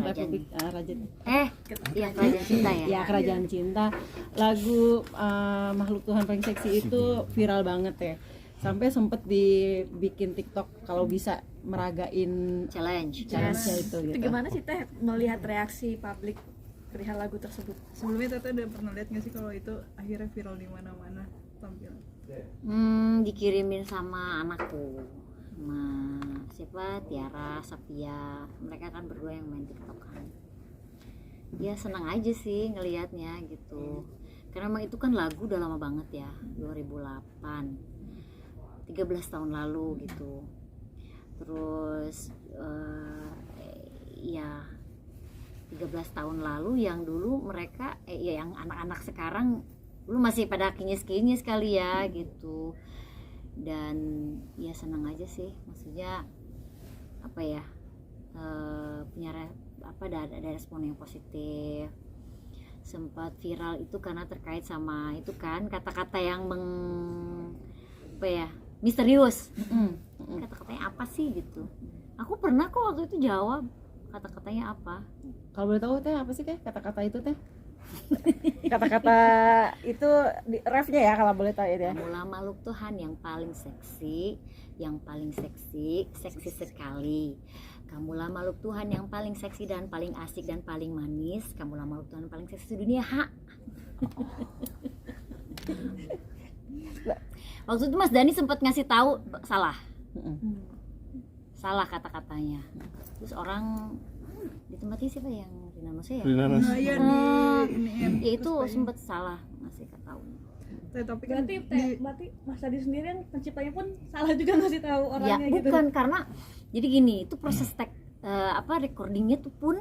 Republik Raja Iya, Kerajaan Cinta ya. ya Kerajaan Cinta. Lagu Makhluk Tuhan Paling Seksi itu viral banget ya. Sampai sempet dibikin TikTok kalau bisa meragain Challenge itu gitu. Gimana sih Teh melihat reaksi publik perihal lagu tersebut? Sebelumnya Tete udah pernah lihat nggak sih kalau itu akhirnya viral di mana-mana tampil? Dikirimin sama anakku, sama siapa, Tiara, Sapia. Mereka kan berdua yang main TikTok kan. Ya senang aja sih ngelihatnya gitu. Karena emang itu kan lagu udah lama banget ya, 2008, 13 tahun lalu gitu. Terus ya 13 tahun lalu yang dulu mereka ya yang anak-anak sekarang dulu masih pada kinyis-kinyis kali ya gitu. Dan ya senang aja sih, maksudnya apa ya, punya ada respon yang positif. Sempat viral itu karena terkait sama itu kan kata-kata yang misterius. Kata-katanya apa sih gitu. Aku pernah kok waktu itu jawab kata-katanya apa. Kalau boleh tahu Teh apa sih Teh kata-kata itu Teh? Kata-kata itu di refnya ya kalau boleh tahu ya. Kamulah makhluk Tuhan yang paling seksi, seksi sekali. Kamulah makhluk Tuhan yang paling seksi dan paling asik dan paling manis. Kamulah makhluk Tuhan paling seksi di dunia. Waktu itu Mas Dani sempat ngasih tahu salah kata-katanya. Terus orang di tempatnya siapa yang Rina Nose ya? Ya itu sempat salah ngasih tahu. Tapi kan berarti Mas Dani sendiri yang penciptanya pun salah juga ngasih tahu orangnya ya, gitu. Bukan, karena jadi gini, itu proses recordingnya tuh pun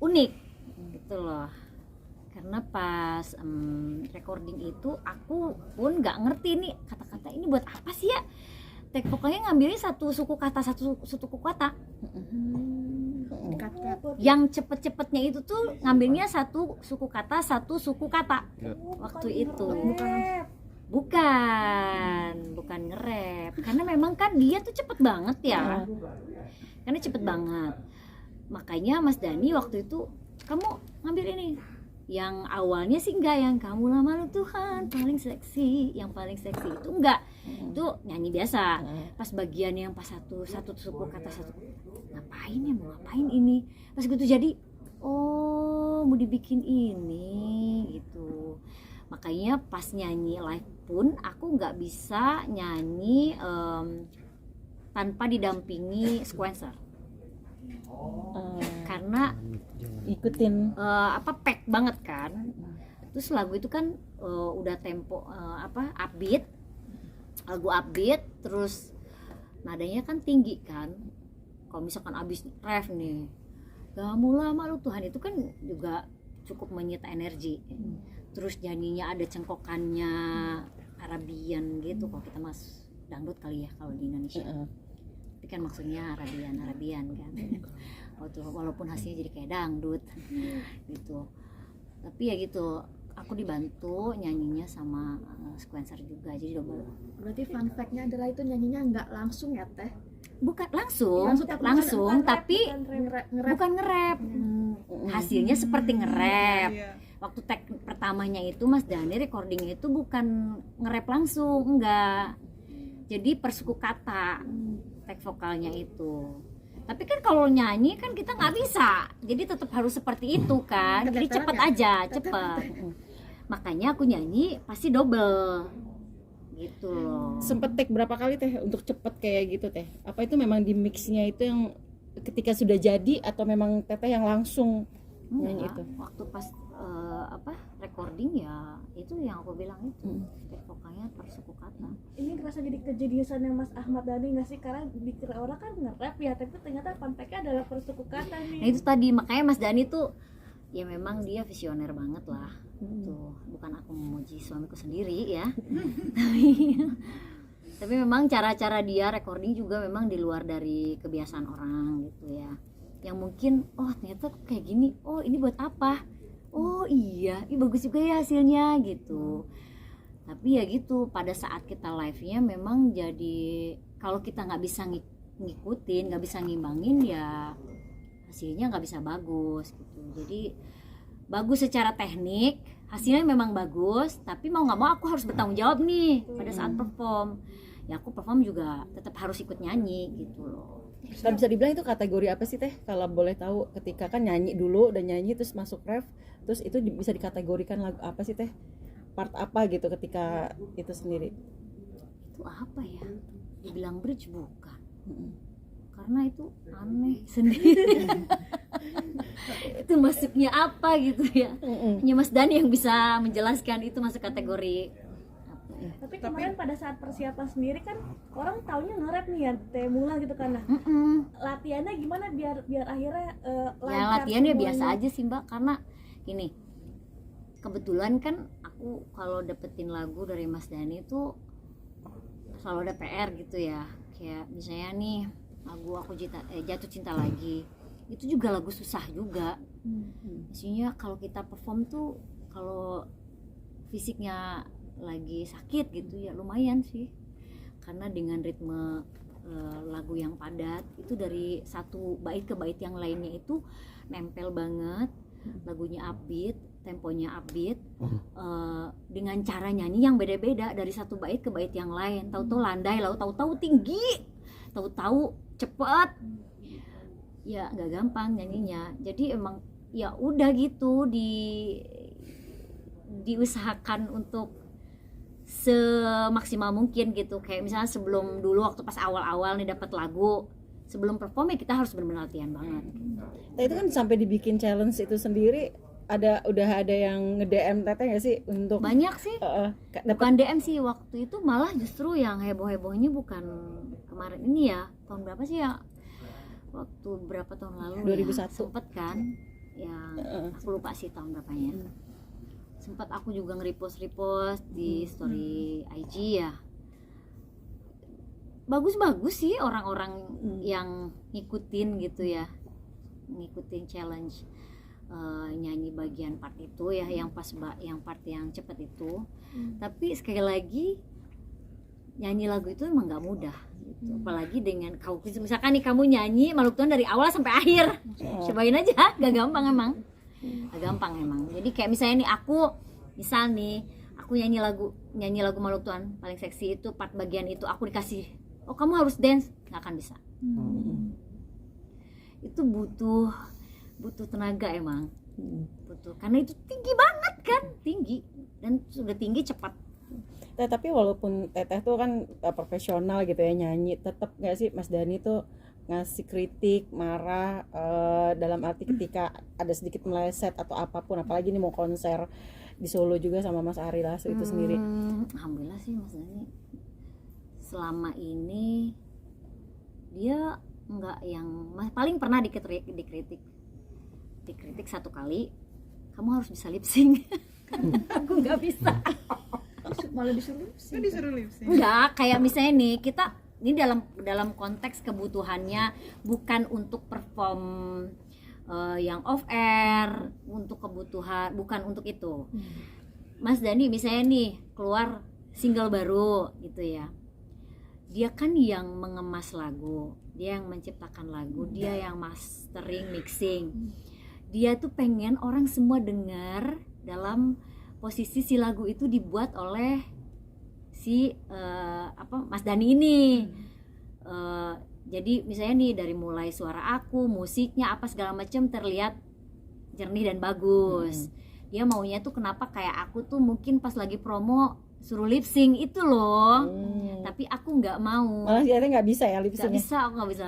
unik gitu loh. Karena pas recording itu aku pun nggak ngerti nih kata-kata ini buat apa sih ya. Tek vokalnya ngambilnya satu suku kata. Yang cepet-cepetnya itu tuh ngambilnya satu suku kata waktu itu. Bukan nge-rap. Karena memang kan dia tuh cepet banget ya. Makanya Mas Dani waktu itu, kamu ngambil ini. Yang awalnya sih enggak, yang kamulah makhluk Tuhan paling seksi, yang paling seksi itu enggak. Itu nyanyi biasa. Pas bagian yang pas satu suku kata satu, ngapain ini? Pas gitu jadi mau dibikin ini gitu. Makanya pas nyanyi live pun aku nggak bisa nyanyi tanpa didampingi sequencer. Karena ikutin pack banget kan. Terus lagu itu kan udah tempo upbeat, lagu upbeat, terus nadanya kan tinggi kan. Kalau misalkan abis ref nih, kamulah makhluk Tuhan, itu kan juga cukup menyita energi. Terus nyanyinya ada cengkokannya Arabian gitu. Kalau kita mas dangdut kali ya kalau di Indonesia. Tapi kan maksudnya Arabian kan. Walaupun hasilnya jadi kayak dangdut gitu. Tapi ya gitu, aku dibantu nyanyinya sama sequencer juga, jadi double. Berarti fun fact-nya adalah itu nyanyinya nggak langsung ya Teh? Bukan langsung tapi bukan nge-rap. Hasilnya seperti nge-rap. Waktu tag pertamanya itu Mas Dani recordingnya itu bukan nge-rap langsung, enggak. Jadi per suku kata tag vokalnya itu. Tapi kan kalau nyanyi kan kita nggak bisa, jadi tetap harus seperti itu kan. Jadi cepet aja. Makanya aku nyanyi pasti double gitu loh. Sempet take berapa kali Teh untuk cepet kayak gitu Teh? Apa itu memang di mixnya itu yang ketika sudah jadi atau memang Teteh yang langsung nyanyi itu? Waktu pas recording ya itu yang aku bilang itu pokoknya per suku kata. Ini ngerasa jadi kejeniusannya Mas Ahmad Dhani nggak sih, karena dikira orang kan nge-rap ya, tapi ternyata fun fact-nya adalah per suku kata nih. Nah itu tadi, makanya Mas Dhani tuh ya memang dia visioner banget lah. Tuh, bukan aku memuji suamiku sendiri ya. Tapi memang cara-cara dia recording juga memang di luar dari kebiasaan orang gitu ya. Yang mungkin ternyata kayak gini, ini buat apa? Iya, ini bagus juga ya hasilnya gitu. Tapi ya gitu, pada saat kita live-nya memang jadi kalau kita nggak bisa ngikutin, nggak bisa ngimbangin ya hasilnya nggak bisa bagus gitu. Jadi bagus secara teknik, hasilnya memang bagus, tapi mau nggak mau aku harus bertanggung jawab nih pada saat perform. Ya aku perform juga tetap harus ikut nyanyi gitu loh. Kalau bisa dibilang itu kategori apa sih Teh? Kalau boleh tahu, ketika kan nyanyi dulu dan nyanyi terus masuk ref, terus itu bisa dikategorikan lagu apa sih Teh? Part apa gitu ketika itu sendiri? Itu apa ya? Dibilang bridge bukan. Karena itu aneh sendiri. Itu masuknya apa gitu ya? Hanya Mas Dani yang bisa menjelaskan itu masuk kategori. Tapi kemarin pada saat persiapan sendiri kan orang taunya nge-rap nih ya Teh Mula gitu kan. Nah, latihannya gimana biar akhirnya lancar? Ya latihannya semuanya? biasa aja sih Mbak, karena gini, kebetulan kan aku kalau dapetin lagu dari Mas Dani itu selalu ada PR gitu ya. Kayak misalnya nih lagu aku jatuh cinta lagi, itu juga lagu susah juga. Maksudnya kalau kita perform tuh kalau fisiknya lagi sakit gitu ya lumayan sih, karena dengan ritme lagu yang padat itu dari satu bait ke bait yang lainnya itu nempel banget, lagunya upbeat, temponya upbeat, dengan cara nyanyi yang beda-beda dari satu bait ke bait yang lain. Tahu-tahu landai, lalu tahu-tahu tinggi, tahu-tahu cepet, ya nggak gampang nyanyinya. Jadi emang ya udah gitu diusahakan untuk semaksimal mungkin gitu. Kayak misalnya sebelum dulu waktu pas awal-awal nih dapat lagu, sebelum perform ya kita harus benar-benar latihan banget. Nah itu kan sampai dibikin challenge itu sendiri, udah ada yang nge-DM Teteh nggak sih untuk Banyak sih, dapat bukan DM sih waktu itu, malah justru yang heboh-hebohnya bukan kemarin ini ya, tahun berapa sih ya, waktu berapa tahun lalu 2001. ya, sempet kan yang aku lupa sih tahun berapanya. Sempat aku juga nge-repost di story IG ya. Bagus-bagus sih orang-orang yang ngikutin gitu ya, ngikutin challenge nyanyi bagian part itu ya, yang part yang cepet itu. Tapi sekali lagi nyanyi lagu itu emang nggak mudah gitu. Apalagi dengan misalkan nih kamu nyanyi Maluk Tuhan dari awal sampai akhir, cobain aja, gak gampang emang. Gak gampang emang. Jadi kayak misalnya nih aku nyanyi lagu Maluk Tuhan paling seksi itu part bagian itu, aku dikasih kamu harus dance, nggak akan bisa. Itu butuh tenaga emang, butuh, karena itu tinggi banget kan, tinggi, dan sudah tinggi cepat. tapi walaupun Teteh tuh kan profesional gitu ya nyanyi, tetap nggak sih Mas Dani tuh ngasih kritik, marah, dalam arti ketika ada sedikit meleset atau apapun, apalagi nih mau konser di Solo juga sama Mas Ari Lasso itu sendiri. Alhamdulillah sih Mas Dani selama ini dia nggak yang paling pernah dikritik satu kali, kamu harus bisa lip sync. Aku nggak bisa. Malah disuruh Kan disuruh lip sync. Enggak, kayak misalnya nih kita ini dalam konteks kebutuhannya bukan untuk perform yang off air, untuk kebutuhan, bukan untuk itu. Mas Dani misalnya nih keluar single baru gitu ya, dia kan yang mengemas lagu, dia yang menciptakan lagu, dia yang mastering, mixing, dia tuh pengen orang semua dengar dalam posisi si lagu itu dibuat oleh si Mas Dani ini. Jadi misalnya nih dari mulai suara aku, musiknya apa segala macam terlihat jernih dan bagus. Dia maunya tuh kenapa kayak aku tuh mungkin pas lagi promo suruh lip sync itu loh. Tapi aku nggak mau. Malah ternyata nggak bisa ya lip Nggak sync. bisa, aku nggak bisa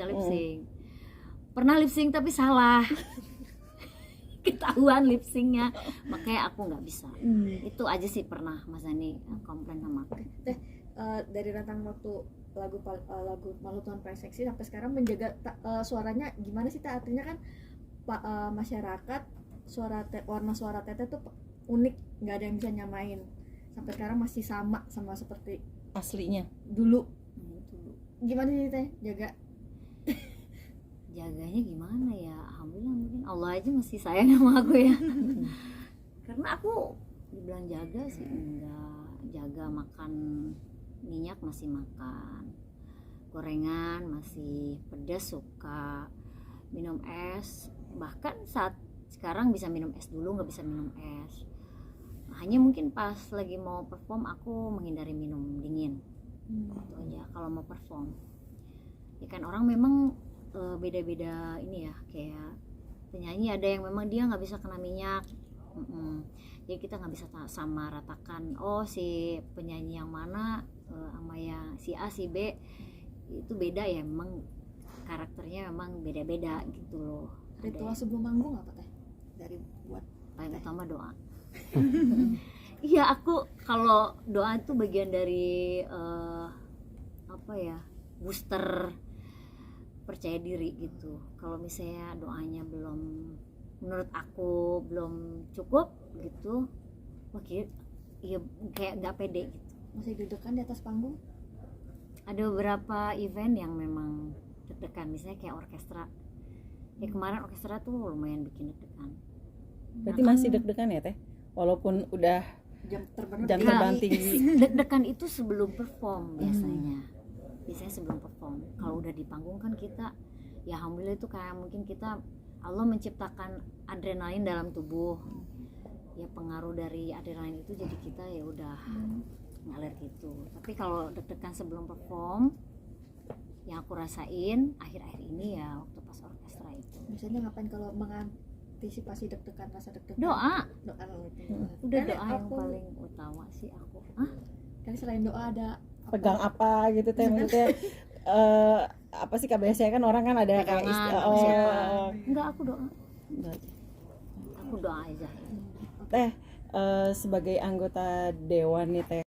lip sync. Pernah lip sync tapi salah. Ketahuan lip syncnya, makanya aku nggak bisa. Itu aja sih pernah Mas Dani komplain sama aku. Dari rentang waktu lagu Maluk Tuhan paling seksi sampai sekarang menjaga suaranya gimana sih Teh? Artinya kan masyarakat warna suara Teteh tuh unik, nggak ada yang bisa nyamain. Sampai sekarang masih sama seperti Aslinya. dulu. Gimana sih Teh Jaganya gimana ya? Alhamdulillah mungkin Allah aja masih sayang sama aku ya. Karena aku dibilang jaga sih enggak, jaga makan minyak masih makan, gorengan masih pedas suka, minum es, bahkan saat sekarang bisa minum es, dulu nggak bisa minum es. Hanya mungkin pas lagi mau perform aku menghindari minum dingin, itu aja kalau mau perform. Ya kan orang memang beda-beda ini ya, kayak penyanyi ada yang memang dia nggak bisa kena minyak. Jadi kita nggak bisa sama ratakan, oh si penyanyi yang mana sama yang si A si B itu beda ya, memang karakternya memang beda-beda gitu loh. Ritual sebelum manggung apa teh dari buat Paling utama doa. Iya, aku kalau doa itu bagian dari apa ya, booster percaya diri gitu. Kalau misalnya doanya belum, menurut aku belum cukup gitu, makin ya kayak nggak pede gitu. masih deg-degan di atas panggung? Ada beberapa event yang memang deg-degan, misalnya kayak orkestra. Ya kemarin orkestra tuh lumayan bikin deg-degan. Berarti masih deg-degan ya teh, walaupun udah Jam jam terbang tinggi. Deg-degan itu sebelum perform biasanya. Biasanya sebelum perform. Kalau udah di panggung kan kita, ya alhamdulillah itu kayak mungkin kita, Allah menciptakan adrenalin dalam tubuh. Ya pengaruh dari adrenalin itu jadi kita ya udah ngalir gitu. Tapi kalau deg-degan sebelum perform, yang aku rasain akhir-akhir ini ya waktu pas orkestra itu. Biasanya ngapain kalau mengantisipasi deg-degan, rasa deg-degan? Doa. Doa Udah Kan doa yang aku- paling utama sih aku. Hah? Kan selain doa ada Pegang apa gitu teh, maksudnya apa sih biasanya kan orang kan ada kayak Pegangan sama siapa? Enggak, aku doa. Enggak. Aku doa aja. Teh sebagai anggota dewan nih teh,